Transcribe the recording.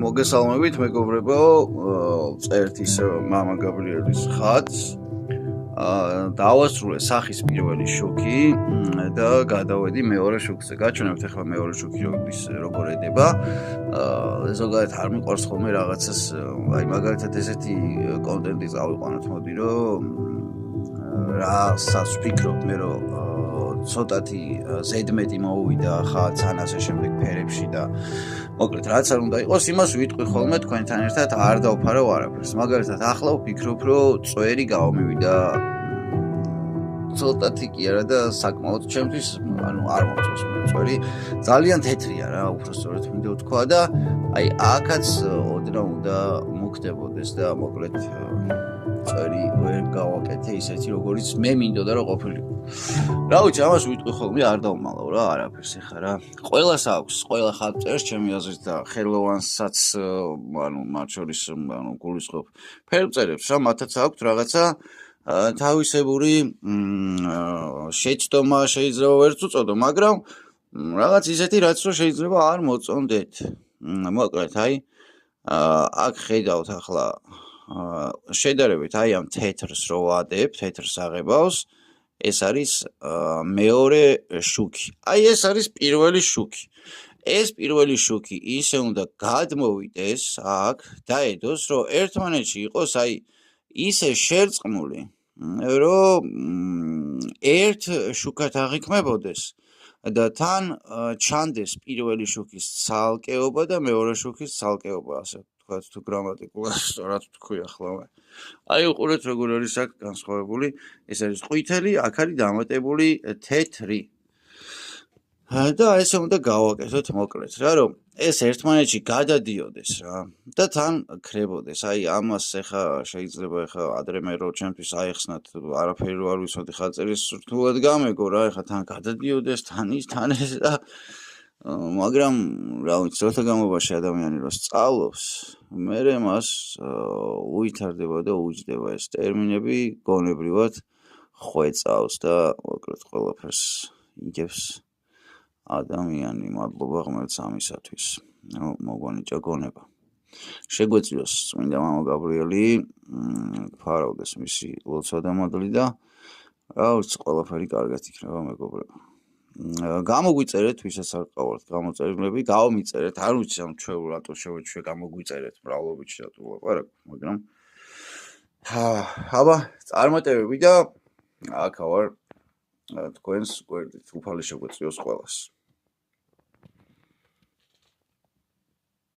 მოგესალმებით მეგობრებო, წერთ ის მამა გაბრიელის ხატს. დავასრულე სახის პირველი შუქი და გადავედი მეორე შუქზე. გაჩვენებთ ახლა მეორე შუქი როგორ ედება. ზოგადად არ მიყვარს ხოლმე რაღაცას, აი მაგალითად ესეთი კონტენტი წავიყვანოთ, მოდი რომ რასაც ვფიქრობ მე რომ ცოტათი ზედმეტი მოუვიდა ხატს ასე შემდეგ ფერებში და მოკლედ რაც არ უნდა იყოს იმას ვიტყვი ხოლმე თქვენთან ერთად არ დავფარავ არაფერს. მაგალითად ახლა ვფიქრობ რომ წვერი გამოვიდა ცოტათი კი არა და საკმაოდ ჩემთვის ანუ არ მომწონს მე წვერი. ძალიან თეთრია რა, უბრალოდ მინდა ვთქვა და აი აქაც ოდნავ უნდა მოგდებოდეს და მოკლედ წვერი ვერ გავაკეთე ისეთი როგორიც მე მინდოდა რომ ყოფილიყო. რა ვიცი, ამას ვიტყვი ხოლმე არ დავმალავ რა არაფერს ეხა რა. ყველას აქვს, ყველა ხატს წერს ჩემი აზრით და ხელოვანსაც ანუ მათ შორის ანუ გულისხმობ ფერმწერებს რა, მათაც აქვთ რაღაცა თავისებური შეცდომა შეიძლება ვერც უწოდო, მაგრამ რაღაც ისეთი რაც რომ შეიძლება არ მოწონდეთ. მოკლედ აი აქ ხედავთ ახლა შედარებით აი ამ თეთრს რო ვადებ, თეთრს აღებავს, ეს არის მეორე შუქი. აი ეს არის პირველი შუქი. ეს პირველი შუქი ისე უნდა გადმოვიდეს აქ, დაედოს, რომ ერთმანეთში იყოს აი ისე შერწყმული, რომ ერთ შუქად აღიქმებოდეს და თან ჩანდეს პირველი შუქის ცალკეობა და მეორე შუქის ცალკეობა, ასე ვთქვათ, თუ გრამატიკულად სწორად ვთქვი ახლა. აი უყურეთ როგორ არის აქ განსხვავებული, ეს არის ყვითელი, აქ არის დამატებული თეთრი. და ესე უნდა გავაკეთოთ მოკლედ რა, რომ ეს ერთმანეთში გადადიოდეს რა და თან ქრებოდეს. აი ამას ეხა შეიძლება ეხა ადრე მე რო ჩემთვის აეხსნათ, არაფერი რო არ ვიცოდი ხალწერის რთულად გამეგო რა, ეხა თან გადადიოდეს, თან ეს და მაგრამ რა ვიცი, როცა განმავლობაში ადამიანი რო სწავლობს, მერე მას უითარდება და უჯდება ეს ტერმინები, გონებრივად ხვეწავს და მოკლედ ყველაფერს იგებს ადამიანი. მადლობა ღმერთს ამისათვის. მოგვანიჭა გონება. შეგვეწიოს წმინდა მამა გაბრიელი, ფარავდეს მისი ლოცვა და მადლი და რა ვიცი, ყველაფერი კარგად იქნება მეგობრებო. გამოგვიწერეთ, ვისაც არ ყავართ გამოწერილები, გამომიწერეთ, არ ვიცი ამ ჩვეულ რატო შევეჩვე გამოგვიწერეთ მრავლობით რატო ლაპარაკ, მაგრამ აბა წარმატებები და აქ ვარ თქვენს გვერდით, უფალი შეგვეწიოს ყველას.